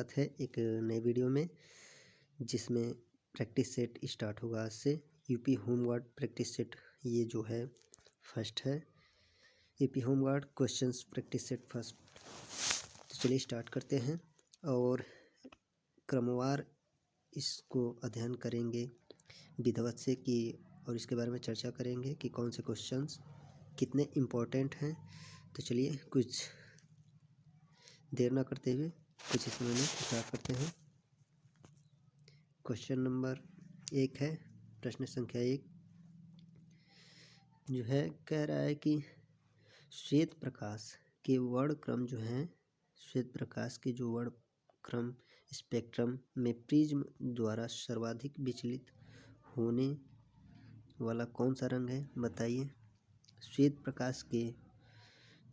साथ है एक नए वीडियो में, जिसमें प्रैक्टिस सेट स्टार्ट होगा आज से। यूपी होमगार्ड प्रैक्टिस सेट ये जो है फर्स्ट है। UP home guard questions practice set first. तो चलिए स्टार्ट करते हैं और क्रमवार इसको अध्ययन करेंगे विधिवत से कि और इसके बारे में चर्चा करेंगे कि कौन से क्वेश्चंस कितने इम्पोर्टेंट हैं। तो चलिए कुछ देर ना करते हुए कुछ इस समय में स्टार्ट करते हैं। क्वेश्चन नंबर 1 है, प्रश्न संख्या 1 जो है कह रहा है कि श्वेत प्रकाश के वर्णक्रम जो है, श्वेत प्रकाश के जो वर्णक्रम स्पेक्ट्रम में प्रिज्म द्वारा सर्वाधिक विचलित होने वाला कौन सा रंग है, बताइए। श्वेत प्रकाश के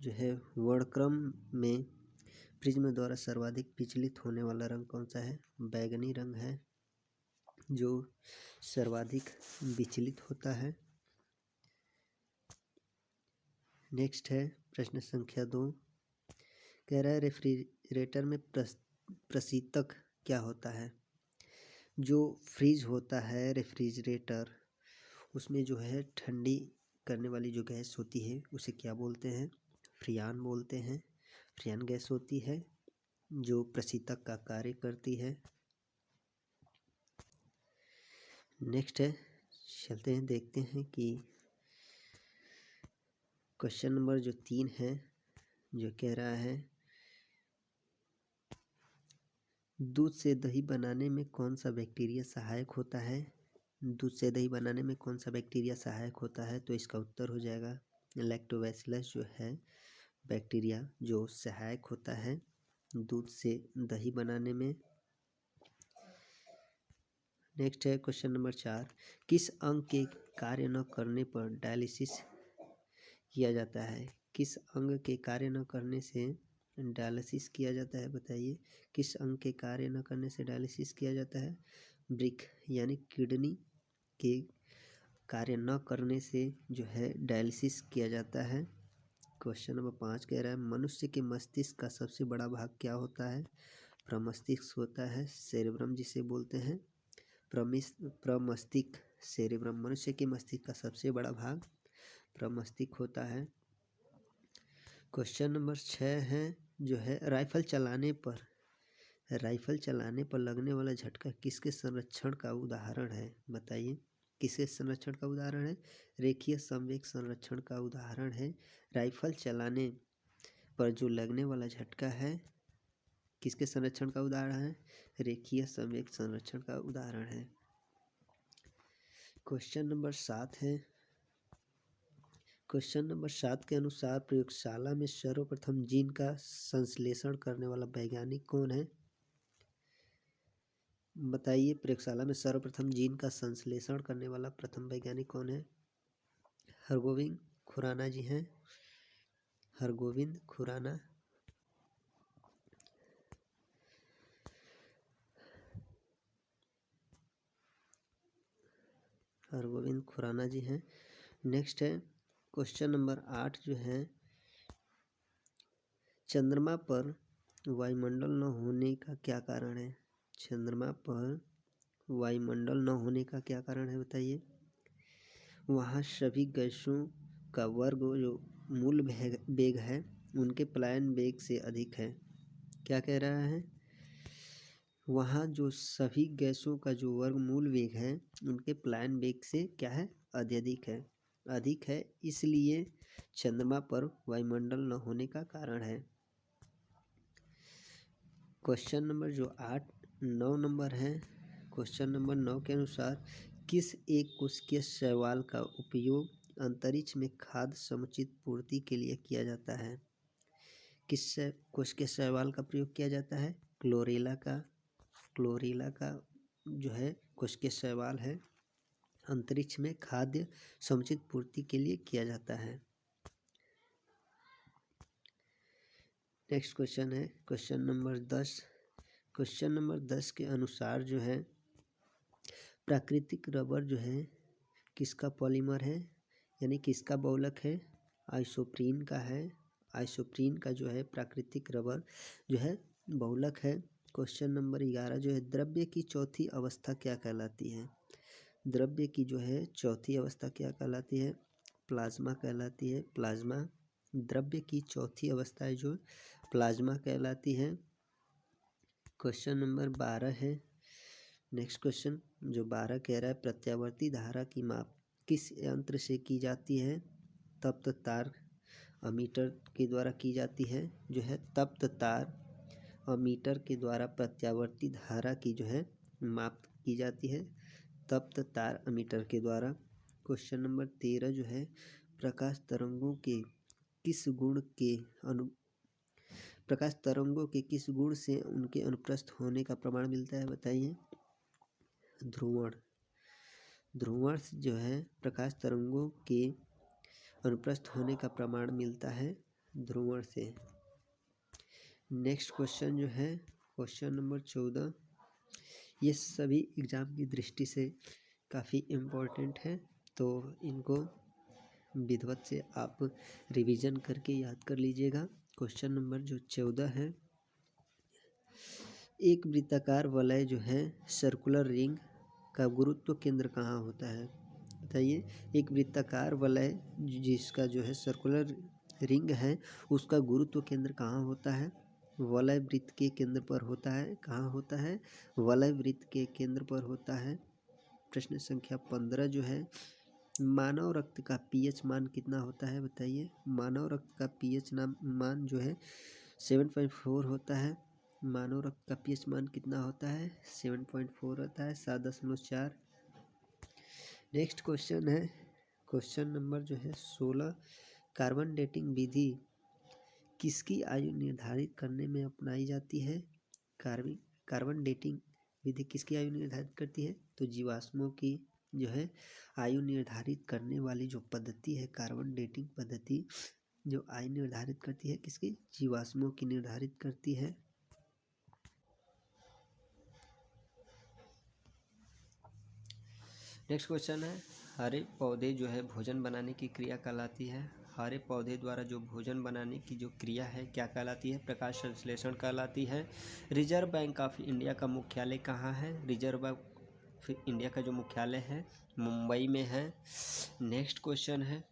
जो है वर्णक्रम में प्रिज्म द्वारा सर्वाधिक विचलित होने वाला रंग कौन सा है? बैगनी रंग है जो सर्वाधिक विचलित होता है। नेक्स्ट है प्रश्न संख्या 2 कह रहा है रेफ्रिजरेटर में प्रशीतक क्या होता है? जो फ्रीज होता है रेफ्रिजरेटर, उसमें जो है ठंडी करने वाली जो गैस होती है उसे क्या बोलते हैं? फ्रियान बोलते हैं। फ्रियान गैस होती है जो प्रशीतक का कार्य करती है। नेक्स्ट है, चलते हैं देखते हैं कि क्वेश्चन नंबर जो 3 है जो कह रहा है दूध से दही बनाने में कौन सा बैक्टीरिया सहायक होता है? दूध से दही बनाने में कौन सा बैक्टीरिया सहायक होता है? तो इसका उत्तर हो जाएगा लैक्टोबैसिलस जो है बैक्टीरिया जो सहायक होता है दूध से दही बनाने में। नेक्स्ट है क्वेश्चन नंबर 4 किस अंग के कार्य न करने पर डायलिसिस किया जाता है? किस अंग के कार्य न करने से डायलिसिस किया जाता है, बताइए। किस अंग के कार्य न करने से डायलिसिस किया जाता है? वृक्क यानी किडनी के कार्य न करने से जो है डायलिसिस किया जाता है। क्वेश्चन नंबर 5 कह रहा है मनुष्य के मस्तिष्क का सबसे बड़ा भाग क्या होता है? प्रमस्तिष्क होता है, सेरेब्रम जिसे बोलते हैं। प्रमस्तिष्क सेरेब्रम, मनुष्य के मस्तिष्क का सबसे बड़ा भाग प्रमस्तिष्क होता है। क्वेश्चन नंबर 6 है जो है राइफल चलाने पर लगने वाला झटका किसके संरक्षण का उदाहरण है, बताइए। किसके संरक्षण का उदाहरण है? रेखीय संवेग संरक्षण का उदाहरण है। राइफल चलाने पर जो लगने वाला झटका है किसके संरक्षण का उदाहरण है? रेखीय संवेग संरक्षण का उदाहरण है। क्वेश्चन नंबर 7 है, क्वेश्चन नंबर 7 के अनुसार प्रयोगशाला में सर्वप्रथम जीन का संश्लेषण करने वाला वैज्ञानिक कौन है, बताइए। प्रयोगशाला में सर्वप्रथम जीन का संश्लेषण करने वाला प्रथम वैज्ञानिक कौन है? हरगोविंद खुराना जी हैं, हरगोविंद खुराना। हरगोविंद खुराना जी हैं। नेक्स्ट है क्वेश्चन नंबर 8 जो है चंद्रमा पर वायुमंडल न होने का क्या कारण है? चंद्रमा पर वायुमंडल न होने का क्या कारण है, बताइए। वहाँ सभी गैसों का वर्ग जो मूल वेग है उनके पलायन वेग से अधिक है। क्या कह रहा है? वहाँ जो सभी गैसों का जो वर्गमूल वेग है उनके पलायन वेग से क्या है? अधिक है, इसलिए चंद्रमा पर वायुमंडल न होने का कारण है। क्वेश्चन नंबर जो 9 नंबर है, क्वेश्चन नंबर 9 के अनुसार किस एक कोशिकीय शैवाल का उपयोग अंतरिक्ष में खाद्य समुचित पूर्ति के लिए किया जाता है? किस कोशिकीय शैवाल का प्रयोग किया जाता है? क्लोरेला का जो है कोशिकीय शैवाल है, अंतरिक्ष में खाद्य समुचित पूर्ति के लिए किया जाता है। नेक्स्ट क्वेश्चन है क्वेश्चन नंबर 10। क्वेश्चन नंबर 10 के अनुसार जो है प्राकृतिक रबर जो है किसका पॉलीमर है, यानी किसका बहुलक है? आइसोप्रीन का है। आइसोप्रीन का जो है प्राकृतिक रबर जो है बहुलक है। क्वेश्चन नंबर 11 जो है, द्रव्य की चौथी अवस्था क्या कहलाती है? द्रव्य की जो है चौथी अवस्था क्या कहलाती है? प्लाज्मा कहलाती है। प्लाज्मा द्रव्य की चौथी अवस्था है जो प्लाज्मा कहलाती है। क्वेश्चन नंबर 12 है। नेक्स्ट क्वेश्चन जो 12 कह रहा है, प्रत्यावर्ती धारा की माप किस यंत्र से की जाती है? तप्त तार अमीटर के द्वारा की जाती है। जो है तप्त तार अमीटर के द्वारा प्रत्यावर्ती धारा की जो है माप की जाती है, तप्त तार अमीटर के द्वारा। क्वेश्चन नंबर 13 जो है, प्रकाश तरंगों के किस किस गुण से उनके अनुप्रस्थ होने का प्रमाण मिलता है? बताइए। ध्रुवण। ध्रुवण से जो है प्रकाश तरंगों के अनुप्रस्थ होने का प्रमाण मिलता है ध्रुवण से। नेक्स्ट क्वेश्चन जो है क्वेश्चन नंबर 14, ये सभी एग्ज़ाम की दृष्टि से काफ़ी इम्पोर्टेंट है, तो इनको विधिवत से आप रिवीजन करके याद कर लीजिएगा। क्वेश्चन नंबर जो 14 है, एक वृत्ताकार वलय जो है सर्कुलर रिंग का गुरुत्व केंद्र कहाँ होता है? बताइए। एक वृत्ताकार वलय जिसका जो है सर्कुलर रिंग है, उसका गुरुत्व केंद्र कहाँ होता है? वलय वृत्त के केंद्र पर होता है। कहाँ होता है? वलय वृत्त के केंद्र पर होता है। प्रश्न संख्या 15 जो है, मानव रक्त का पीएच मान कितना होता है? बताइए। मानव रक्त का पीएच मान जो है 7.4 होता है। मानव रक्त का पीएच मान कितना होता है? 7.4 होता है, 7.4। नेक्स्ट क्वेश्चन है क्वेश्चन नंबर जो है 16, कार्बन डेटिंग विधि किसकी आयु निर्धारित करने में अपनाई जाती है? कार्बन डेटिंग विधि किसकी आयु निर्धारित करती है? तो जीवाश्मों की जो है आयु निर्धारित करने वाली जो पद्धति है, कार्बन डेटिंग पद्धति, जो आयु निर्धारित करती है किसकी? जीवाश्मों की निर्धारित करती है। नेक्स्ट क्वेश्चन है, हरे पौधे जो है भोजन बनाने की क्रिया कहलाती है। हरे पौधे द्वारा जो भोजन बनाने की जो क्रिया है क्या कहलाती है? प्रकाश संश्लेषण कहलाती है। रिजर्व बैंक ऑफ इंडिया का मुख्यालय कहाँ है? रिजर्व बैंक इंडिया का जो मुख्यालय है मुंबई में है। नेक्स्ट क्वेश्चन है,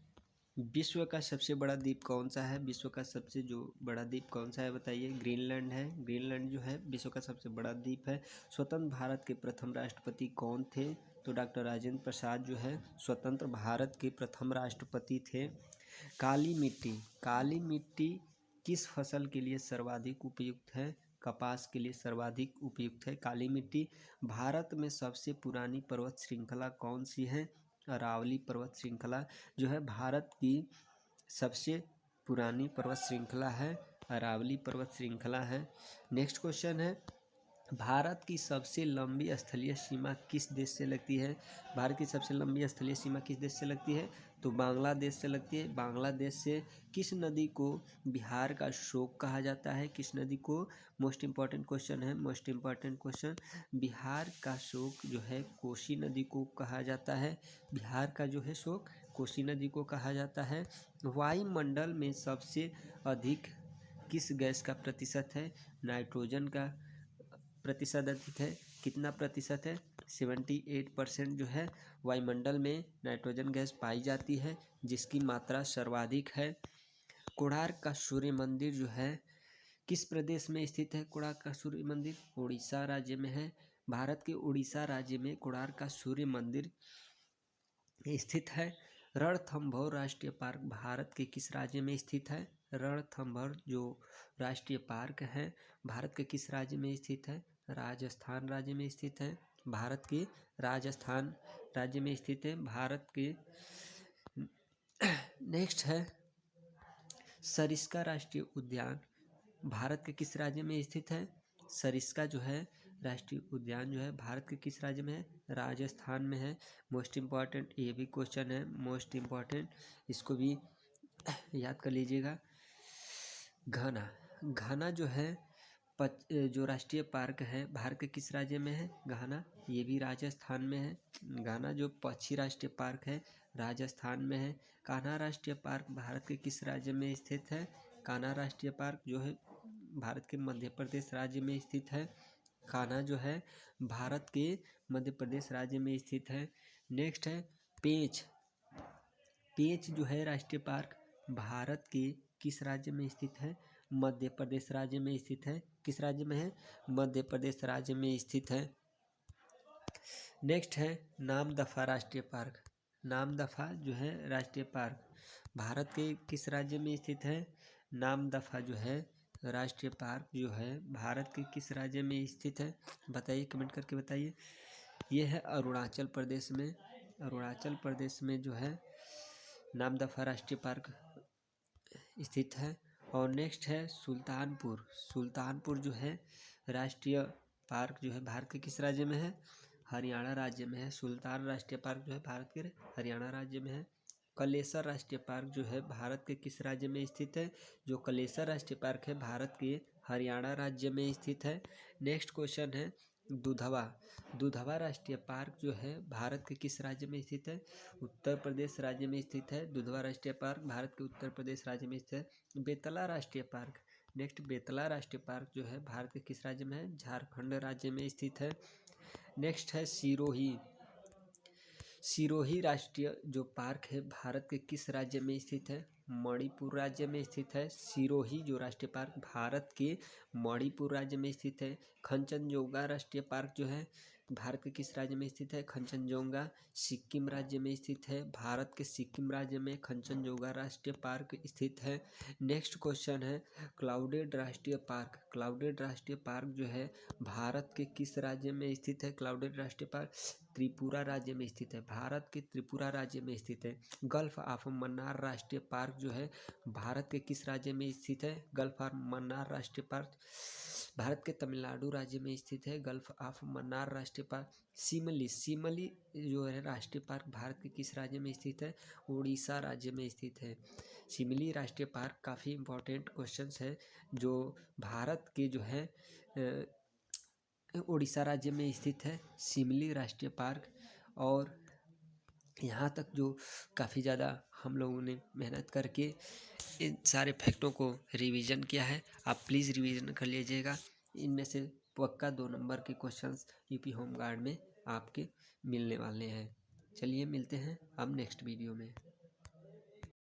विश्व का सबसे बड़ा द्वीप कौन सा है? विश्व का सबसे जो बड़ा द्वीप कौन सा है? बताइए। ग्रीनलैंड है। ग्रीनलैंड जो है विश्व का सबसे बड़ा द्वीप है। स्वतंत्र भारत के प्रथम राष्ट्रपति कौन थे? तो डॉक्टर राजेंद्र प्रसाद जो है स्वतंत्र भारत के प्रथम राष्ट्रपति थे। काली मिट्टी किस फसल के लिए सर्वाधिक उपयुक्त है? कपास के लिए सर्वाधिक उपयुक्त है काली मिट्टी। भारत में सबसे पुरानी पर्वत श्रृंखला कौन सी है? अरावली पर्वत श्रृंखला जो है भारत की सबसे पुरानी पर्वत श्रृंखला है, अरावली पर्वत श्रृंखला है। नेक्स्ट क्वेश्चन है, भारत की सबसे लंबी स्थलीय सीमा किस देश से लगती है? भारत की सबसे लंबी स्थलीय सीमा किस देश से लगती है? तो बांग्लादेश से लगती है। बांग्लादेश से किस नदी को बिहार का शोक कहा जाता है? किस नदी को? मोस्ट इम्पॉर्टेंट क्वेश्चन है, मोस्ट इम्पॉर्टेंट क्वेश्चन। बिहार का शोक जो है कोसी नदी को कहा जाता है। बिहार का जो है शोक कोसी नदी को कहा जाता है। वायुमंडल में सबसे अधिक किस गैस का प्रतिशत है? नाइट्रोजन का प्रतिशत अधिक है। कितना प्रतिशत है? 78% जो है वायुमंडल में नाइट्रोजन गैस पाई जाती है, जिसकी मात्रा सर्वाधिक है। कोणार्क का सूर्य मंदिर जो है किस प्रदेश में स्थित है? कोणार्क का सूर्य मंदिर उड़ीसा राज्य में है। भारत के उड़ीसा राज्य में कोणार्क का सूर्य मंदिर स्थित है। रणथंभौर राष्ट्रीय पार्क भारत के किस राज्य में स्थित है? रणथंभौर जो राष्ट्रीय पार्क है भारत के किस राज्य में स्थित है? राजस्थान राज्य में स्थित है। भारत के राजस्थान राज्य में स्थित है भारत के। नेक्स्ट है, सरिस्का राष्ट्रीय उद्यान भारत के किस राज्य में स्थित है? सरिस्का जो है राष्ट्रीय उद्यान जो है भारत के किस राज्य में है? राजस्थान में है। मोस्ट इम्पॉर्टेंट ये भी क्वेश्चन है, मोस्ट इम्पॉर्टेंट, इसको भी याद कर लीजिएगा। घाना जो है जो राष्ट्रीय पार्क है भारत के किस राज्य में है? घाना, ये भी राजस्थान में है। घाना जो पक्षी राष्ट्रीय पार्क है राजस्थान में है। कान्हा राष्ट्रीय पार्क भारत के किस राज्य में स्थित है? कान्हा राष्ट्रीय पार्क जो है भारत के मध्य प्रदेश राज्य में स्थित है। कान्हा जो है भारत के मध्य प्रदेश राज्य में स्थित है। नेक्स्ट है पेंच। पेंच जो है राष्ट्रीय पार्क भारत के किस राज्य में स्थित है? मध्य प्रदेश राज्य में स्थित है। किस राज्य में है? मध्य प्रदेश राज्य में स्थित है। नेक्स्ट है नामदफा राष्ट्रीय पार्क। नामदफा जो है राष्ट्रीय पार्क भारत के किस राज्य में स्थित है? नामदफा जो है राष्ट्रीय पार्क जो है भारत के किस राज्य में स्थित है? बताइए, कमेंट करके बताइए। ये है अरुणाचल प्रदेश में। अरुणाचल प्रदेश में जो है नामदफा राष्ट्रीय पार्क स्थित है। और नेक्स्ट है सुल्तानपुर। सुल्तानपुर जो है राष्ट्रीय पार्क जो है भारत के किस राज्य में है? हरियाणा राज्य में है। सुल्तान राष्ट्रीय पार्क जो है भारत के हरियाणा राज्य में है। कलेसर राष्ट्रीय पार्क जो है भारत के किस राज्य में स्थित है? जो कलेसर राष्ट्रीय पार्क है भारत के हरियाणा राज्य में स्थित है। नेक्स्ट क्वेश्चन है दुधवा। दुधवा राष्ट्रीय पार्क जो है भारत के किस राज्य में स्थित है? उत्तर प्रदेश राज्य में स्थित है। दुधवा राष्ट्रीय पार्क भारत के उत्तर प्रदेश राज्य में स्थित है। बेतला राष्ट्रीय पार्क। नेक्स्ट बेतला राष्ट्रीय पार्क जो है भारत के किस राज्य में है? झारखंड राज्य में स्थित है। नेक्स्ट है सिरोही। सिरोही राष्ट्रीय जो पार्क है भारत के किस राज्य में स्थित है? मणिपुर राज्य में स्थित है। सिरोही जो राष्ट्रीय पार्क भारत के मणिपुर राज्य में स्थित है। कंचनजंगा राष्ट्रीय पार्क जो है भारत के किस राज्य में स्थित है? कंचनजंगा सिक्किम राज्य में स्थित है। भारत के सिक्किम राज्य में कंचनजंगा राष्ट्रीय पार्क स्थित है। नेक्स्ट क्वेश्चन है क्लाउडेड राष्ट्रीय पार्क। क्लाउडेड राष्ट्रीय पार्क जो है भारत के किस राज्य में स्थित है? क्लाउडेड राष्ट्रीय पार्क त्रिपुरा राज्य में स्थित है। भारत के त्रिपुरा राज्य में स्थित है। गल्फ ऑफ मन्नार राष्ट्रीय पार्क जो है भारत के किस राज्य में स्थित है? गल्फ ऑफ मन्नार राष्ट्रीय पार्क भारत के तमिलनाडु राज्य में स्थित है। गल्फ ऑफ मन्नार राष्ट्रीय पार्क। शिमली। शिमली जो है राष्ट्रीय पार्क भारत के किस राज्य में स्थित है? उड़ीसा राज्य में स्थित है। शिमली राष्ट्रीय पार्क काफ़ी इम्पोर्टेंट क्वेश्चंस है जो भारत के जो है उड़ीसा राज्य में स्थित है शिमली राष्ट्रीय पार्क। और यहाँ तक जो काफ़ी ज़्यादा हम लोगों ने मेहनत करके इन सारे फैक्टों को रिवीजन किया है। आप प्लीज़ रिवीजन कर लीजिएगा। इनमें से पक्का 2 नंबर के क्वेश्चंस यूपी होमगार्ड में आपके मिलने वाले हैं। चलिए मिलते हैं अब नेक्स्ट वीडियो में।